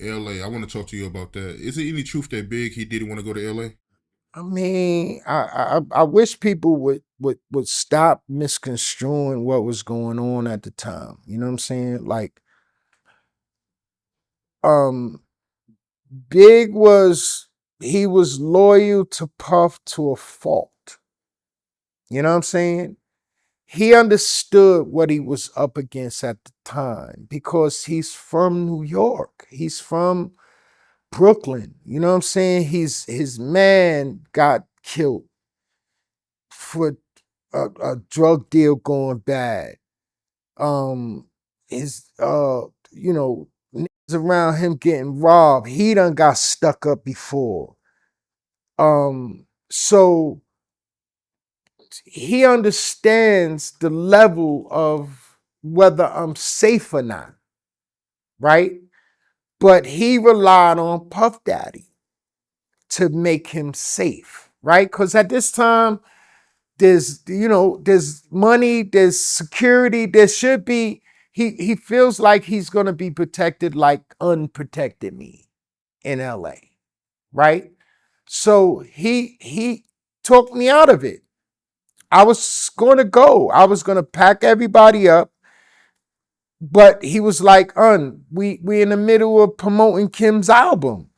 LA. I want to talk to you about that. Is there any truth that Big he didn't want to go to LA? I mean, I wish people would stop misconstruing what was going on at the time. You know what I'm saying? Like, um, Big was he was loyal to Puff to a fault. You know what I'm saying? He understood what he was up against at the time because he's from New York. He's from Brooklyn. You know what I'm saying? His man got killed for a drug deal going bad. Um, his you know, niggas around him getting robbed. He done got stuck up before. So he understands the level of whether I'm safe or not, right? But he relied on Puff Daddy to make him safe, right? Because at this time, there's money, there's security, there should be. He feels like he's gonna be protected like unprotected me in LA, right? So he talked me out of it. I was gonna go. I was gonna pack everybody up, but he was like, we in the middle of promoting Kim's album.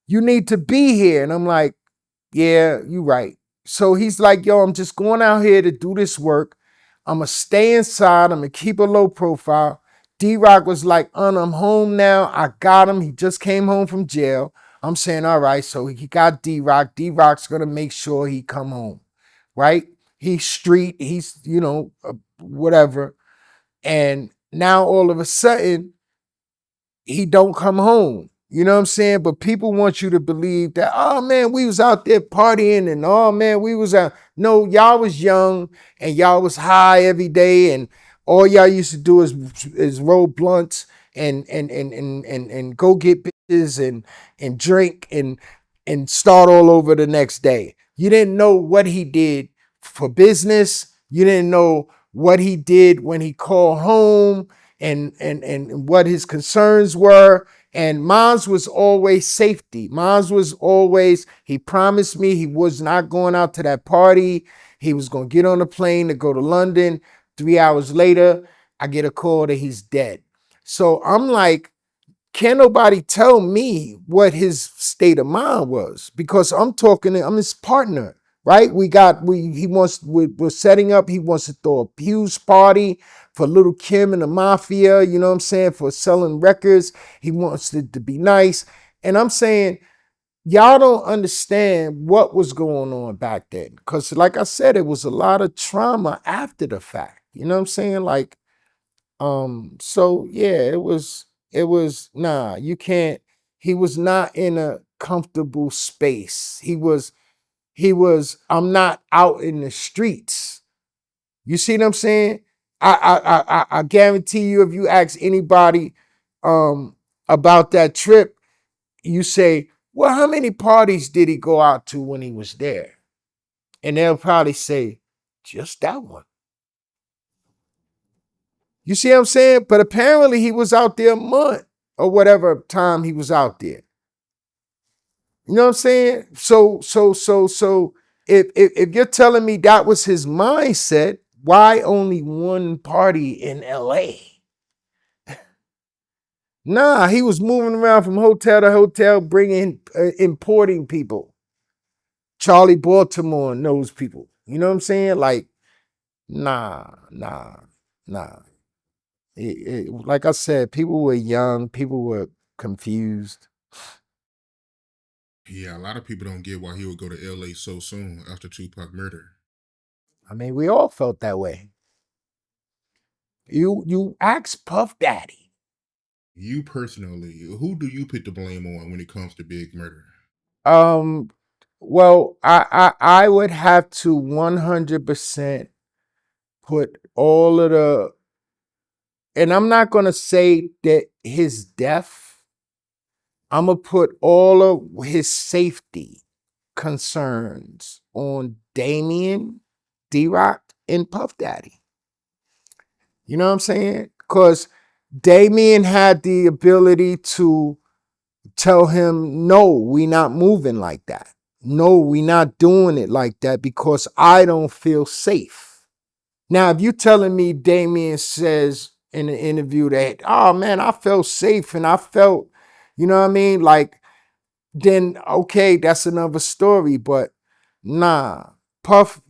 You need to be here. And I'm like, yeah, you right. So he's like, yo, I'm just going out here to do this work. I'm going to stay inside. I'm going to keep a low profile. D-Rock was like, I'm home now. I got him. He just came home from jail. I'm saying, all right, so he got D-Rock. D-Rock's going to make sure he come home, right? He's street. He's, whatever. And now all of a sudden, he don't come home. You know what I'm saying? But people want you to believe that, oh man, we was out there partying and oh man, we was out. No, y'all was young and y'all was high every day and all y'all used to do is roll blunts and go get bitches and drink and start all over the next day. You didn't know what he did for business. You didn't know what he did when he called home and what his concerns were. And mine was always safety. Mine was always, he promised me he was not going out to that party. He was going to get on a plane to go to London. 3 hours later, I get a call that he's dead. So I'm like, can't nobody tell me what his state of mind was because I'm his partner, right? We're setting up, he wants to throw a huge party for Little Kim and the Mafia, you know what I'm saying, for selling records. He wants it to be nice. And I'm saying, y'all don't understand what was going on back then. Because, like I said, it was a lot of trauma after the fact. You know what I'm saying? Like, so yeah, it was nah, you can't. He was not in a comfortable space. I'm not out in the streets. You see what I'm saying? I guarantee you if you ask anybody um about that trip, you say, well, how many parties did he go out to when he was there? And they'll probably say, just that one. You see what I'm saying? But apparently he was out there a month or whatever time he was out there. You know what I'm saying? So if you're telling me that was his mindset, why only one party in LA? Nah, he was moving around from hotel to hotel, importing people. Charlie Baltimore knows people. You know what I'm saying? Like, nah, nah. Like I said, people were young, people were confused. Yeah, a lot of people don't get why he would go to LA so soon after Tupac murder. I mean, we all felt that way. You ask Puff Daddy. You personally, who do you put the blame on when it comes to Big murder? Um, well, I would have to 100% put all of the, and I'm not gonna say that his death. I'm gonna put all of his safety concerns on Damien, D-Rock, and Puff Daddy. You know what I'm saying? Because Damien had the ability to tell him, no, we not moving like that. No, we not doing it like that because I don't feel safe. Now, if you telling me Damien says in the interview that, oh man, I felt safe and I felt, you know what I mean? Like, then okay, that's another story. But nah, Puff,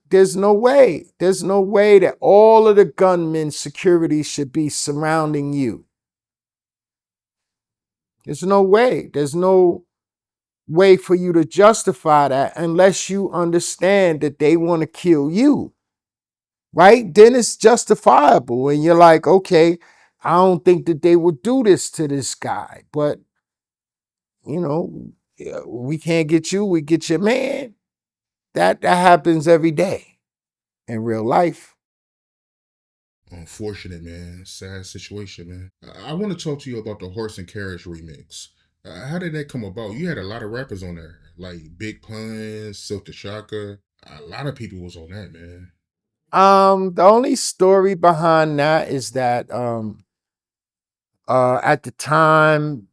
there's no way. There's no way that all of the gunmen security should be surrounding you. There's no way. There's no way for you to justify that unless you understand that they want to kill you, right? Then it's justifiable. And you're like, okay, I don't think that they would do this to this guy, but you know, we can't get you, we get your man. That happens every day in real life. Unfortunate, man. Sad situation, man. I want to talk to you about the Horse and Carriage remix. How did that come about? You had a lot of rappers on there, like Big Pun, Silk the Shocker. A lot of people was on that, man. The only story behind that is that at the time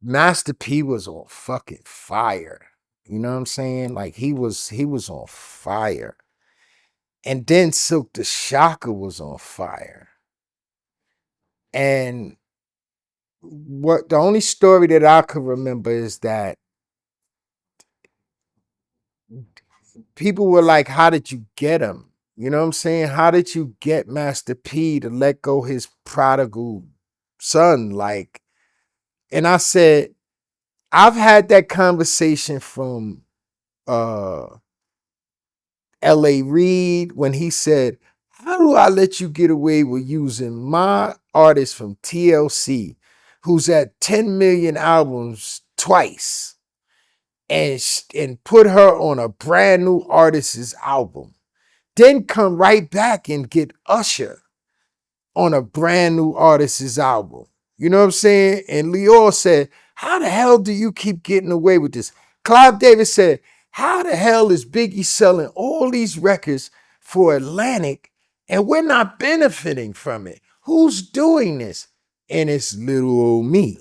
Master P was on fucking fire. You know what I'm saying? Like he was on fire. And then Silk the Shocker was on fire. And what the only story that I could remember is that people were like, how did you get him? You know what I'm saying? How did you get Master P to let go his prodigal son? Like, and I said, I've had that conversation from uh L.A. Reid when he said, how do I let you get away with using my artist from TLC who's at 10 million albums twice and put her on a brand new artist's album, then come right back and get Usher on a brand new artist's album. You know what I'm saying? And Leor said, how the hell do you keep getting away with this? Clive Davis said, how the hell is Biggie selling all these records for Atlantic and we're not benefiting from it? Who's doing this? And it's little old me.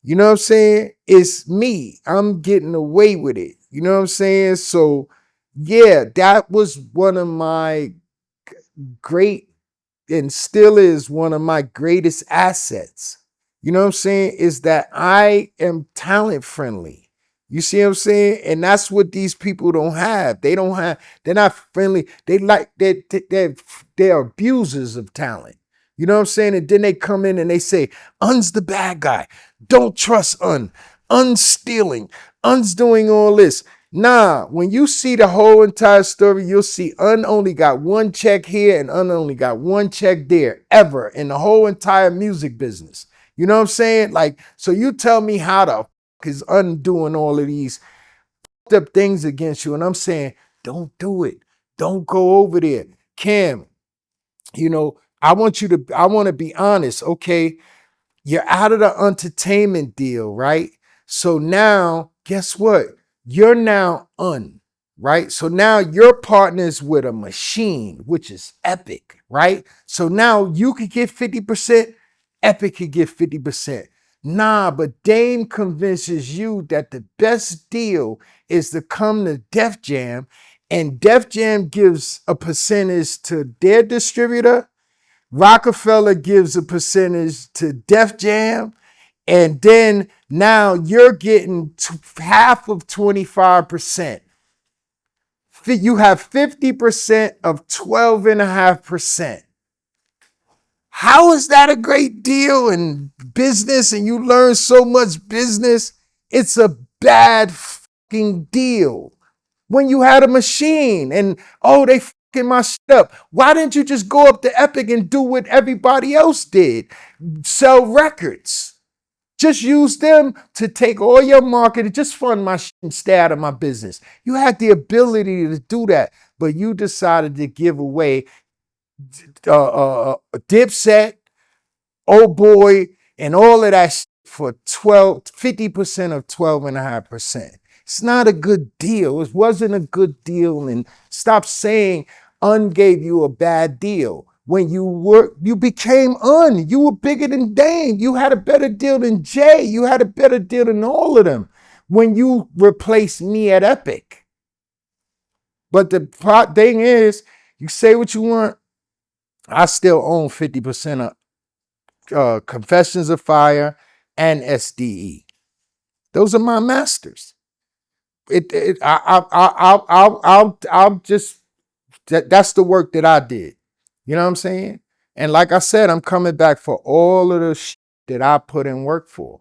You know what I'm saying? It's me. I'm getting away with it. You know what I'm saying? So, yeah, that was one of my great and still is one of my greatest assets. You know what I'm saying? Is that I am talent friendly. You see what I'm saying? And that's what these people don't have. They don't have, they're not friendly. They're abusers of talent. You know what I'm saying? And then they come in and they say, Un's the bad guy. Don't trust Un. Un's stealing. Un's doing all this. Nah, when you see the whole entire story, you'll see Un only got one check here and Un only got one check there ever in the whole entire music business. You know what I'm saying? Like, so you tell me how the fuck is Un doing all of these up things against you? And I'm saying, don't do it. Don't go over there. Cam, you know, I want to be honest, okay? You're out of the entertainment deal, right? So now, guess what? You're now right? So now you're partners with a machine, which is Epic, right? So now you could get 50%, Epic could get 50%. Nah, but Dame convinces you that the best deal is to come to Def Jam, and Def Jam gives a percentage to their distributor. Rockefeller gives a percentage to Def Jam, and then now you're getting half of 25%. You have 50% of 12.5%. How is that a great deal in business and you learn so much business? It's a bad fucking deal. When you had a machine and, oh, they fucking my shit up. Why didn't you just go up to Epic and do what everybody else did? Sell records. Just use them to take all your marketing, just fund my shit and stay out of my business. You had the ability to do that, but you decided to give away Dipset, Oh Boy, and all of that shit for 50% of 12.5%. It's not a good deal. It wasn't a good deal. And stop saying Un gave you a bad deal. When you became you were bigger than Dame. You had a better deal than Jay. You had a better deal than all of them when you replaced me at Epic. But the thing is, you say what you want. I still own 50% of Confessions of Fire and SDE. Those are my masters. I'll just that's the work that I did. You know what I'm saying? And like I said, I'm coming back for all of the shit that I put in work for.